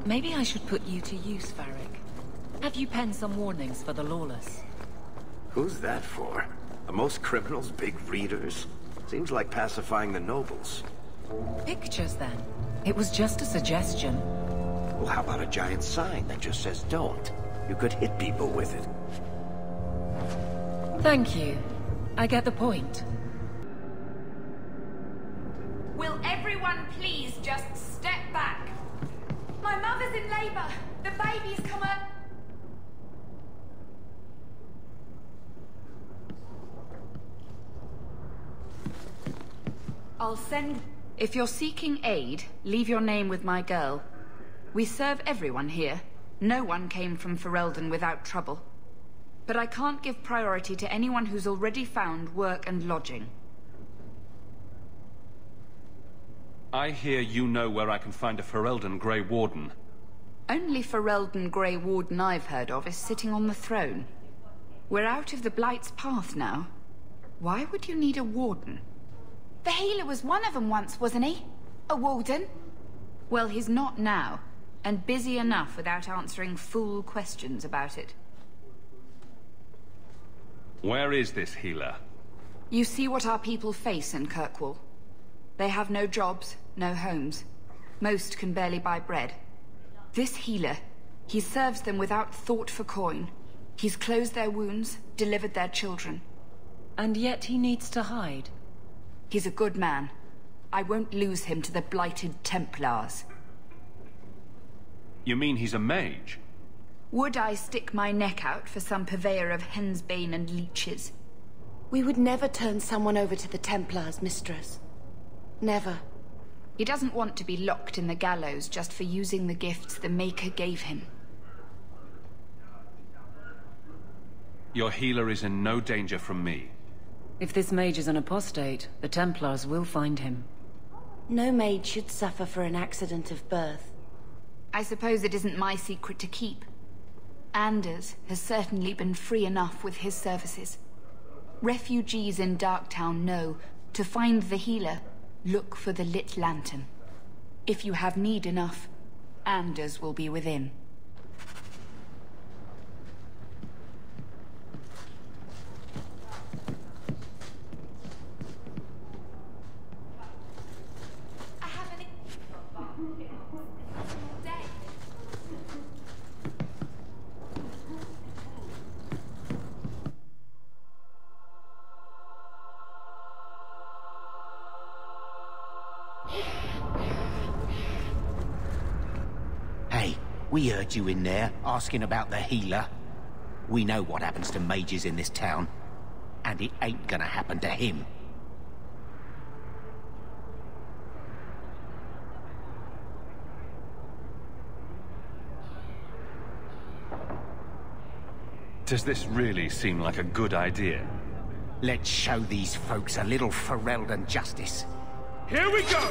Maybe I should put you to use, Varric. Have you penned some warnings for the lawless? Who's that for? Are most criminals big readers? Seems like pacifying the nobles. Pictures, then. It was just a suggestion. Well, how about a giant sign that just says don't? You could hit people with it. Thank you. I get the point. Will everyone please just step back? My mother's in labor. The baby's come up. I'll send... If you're seeking aid, leave your name with my girl. We serve everyone here. No one came from Ferelden without trouble. But I can't give priority to anyone who's already found work and lodging. I hear you know where I can find a Ferelden Grey Warden. Only Ferelden Grey Warden I've heard of is sitting on the throne. We're out of the Blight's path now. Why would you need a warden? The healer was one of them once, wasn't he? A warden? Well, he's not now, and busy enough without answering fool questions about it. Where is this healer? You see what our people face in Kirkwall. They have no jobs, no homes. Most can barely buy bread. This healer, he serves them without thought for coin. He's closed their wounds, delivered their children. And yet he needs to hide. He's a good man. I won't lose him to the blighted Templars. You mean he's a mage? Would I stick my neck out for some purveyor of hensbane and leeches? We would never turn someone over to the Templars, mistress. Never. He doesn't want to be locked in the gallows just for using the gifts the Maker gave him. Your healer is in no danger from me. If this mage is an apostate, the Templars will find him. No mage should suffer for an accident of birth. I suppose it isn't my secret to keep. Anders has certainly been free enough with his services. Refugees in Darktown know, to find the healer, look for the lit lantern. If you have need enough, Anders will be within. Hey, we heard you in there, asking about the healer. We know what happens to mages in this town, and it ain't gonna happen to him. Does this really seem like a good idea? Let's show these folks a little Ferelden justice. Here we go!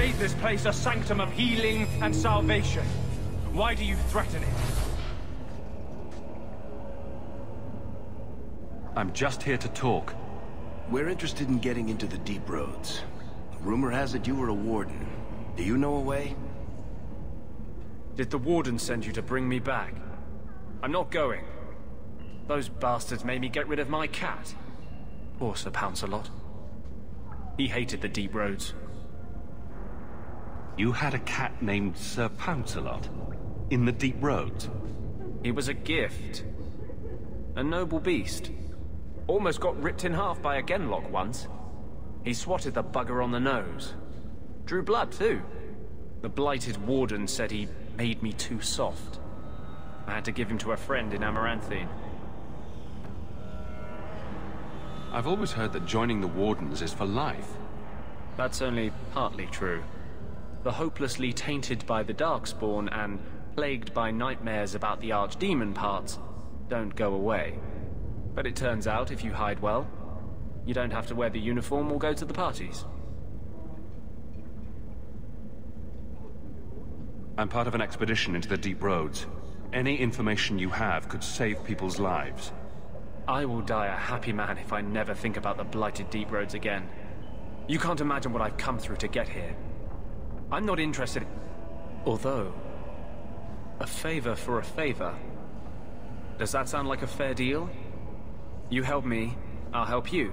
made this place a sanctum of healing and salvation. Why do you threaten it? I'm just here to talk. We're interested in getting into the deep roads. Rumor has it you were a warden. Do you know a way? Did the warden send you to bring me back? I'm not going. Those bastards made me get rid of my cat. Poor Sir Pouncelot. He hated the deep roads. You had a cat named Sir Pouncelot? In the deep roads? He was a gift. A noble beast. Almost got ripped in half by a genlock once. He swatted the bugger on the nose. Drew blood, too. The blighted warden said he made me too soft. I had to give him to a friend in Amaranthine. I've always heard that joining the Wardens is for life. That's only partly true. The hopelessly tainted by the Darkspawn and plagued by nightmares about the Archdemon parts don't go away. But it turns out, if you hide well, you don't have to wear the uniform or go to the parties. I'm part of an expedition into the deep roads. Any information you have could save people's lives. I will die a happy man if I never think about the blighted deep roads again. You can't imagine what I've come through to get here. I'm not interested in... Although... a favor for a favor. Does that sound like a fair deal? You help me, I'll help you.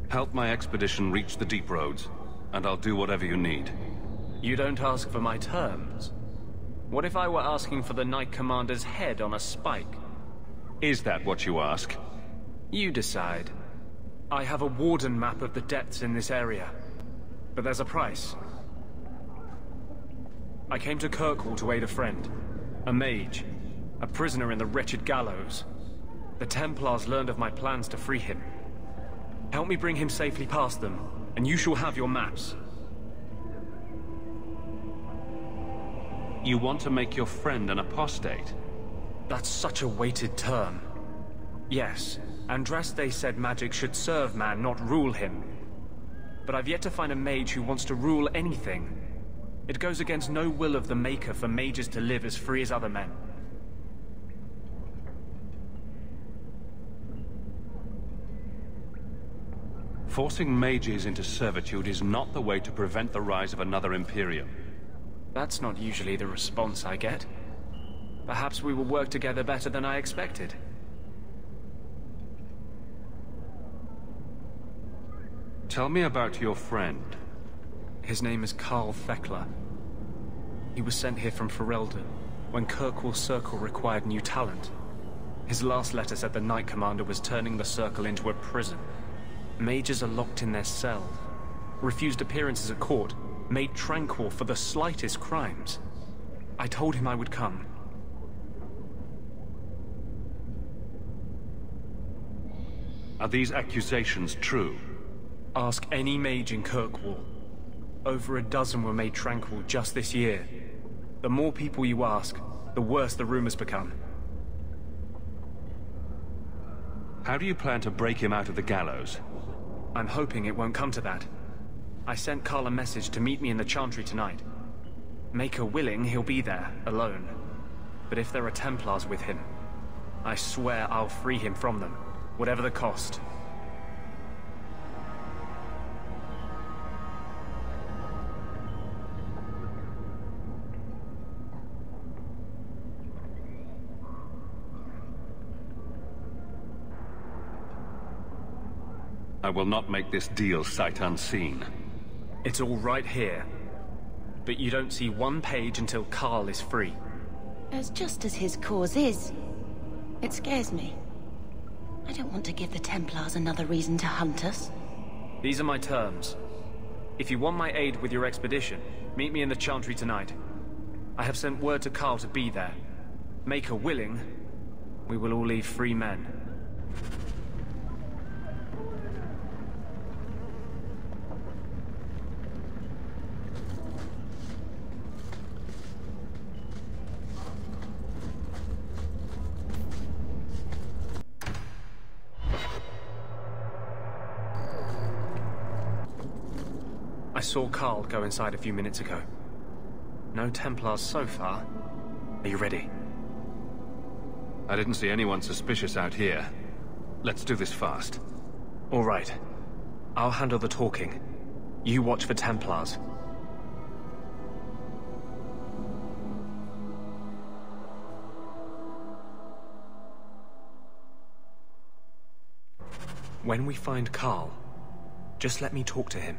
Help my expedition reach the deep roads, and I'll do whatever you need. You don't ask for my terms. What if I were asking for the Knight Commander's head on a spike? Is that what you ask? You decide. I have a warden map of the depths in this area. But there's a price. I came to Kirkwall to aid a friend. A mage. A prisoner in the wretched gallows. The Templars learned of my plans to free him. Help me bring him safely past them, and you shall have your maps. You want to make your friend an apostate? That's such a weighted term. Yes, Andraste said magic should serve man, not rule him. But I've yet to find a mage who wants to rule anything. It goes against no will of the Maker for mages to live as free as other men. Forcing mages into servitude is not the way to prevent the rise of another Imperium. That's not usually the response I get. Perhaps we will work together better than I expected. Tell me about your friend. His name is Karl Thekla. He was sent here from Ferelden when Kirkwall Circle required new talent. His last letter said the Knight Commander was turning the Circle into a prison. Mages are locked in their cells, refused appearances at court, made tranquil for the slightest crimes. I told him I would come. Are these accusations true? Ask any mage in Kirkwall. Over a dozen were made tranquil just this year. The more people you ask, the worse the rumors become. How do you plan to break him out of the gallows? I'm hoping it won't come to that. I sent Karl a message to meet me in the Chantry tonight. Maker willing, he'll be there, alone. But if there are Templars with him, I swear I'll free him from them, whatever the cost. I will not make this deal sight unseen. It's all right here. But you don't see one page until Karl is free. As just as his cause is, it scares me. I don't want to give the Templars another reason to hunt us. These are my terms. If you want my aid with your expedition, meet me in the Chantry tonight. I have sent word to Karl to be there. Maker willing, we will all leave free men. I saw Carl go inside a few minutes ago. No Templars so far. Are you ready? I didn't see anyone suspicious out here. Let's do this fast. All right. I'll handle the talking. You watch for Templars. When we find Carl, just let me talk to him.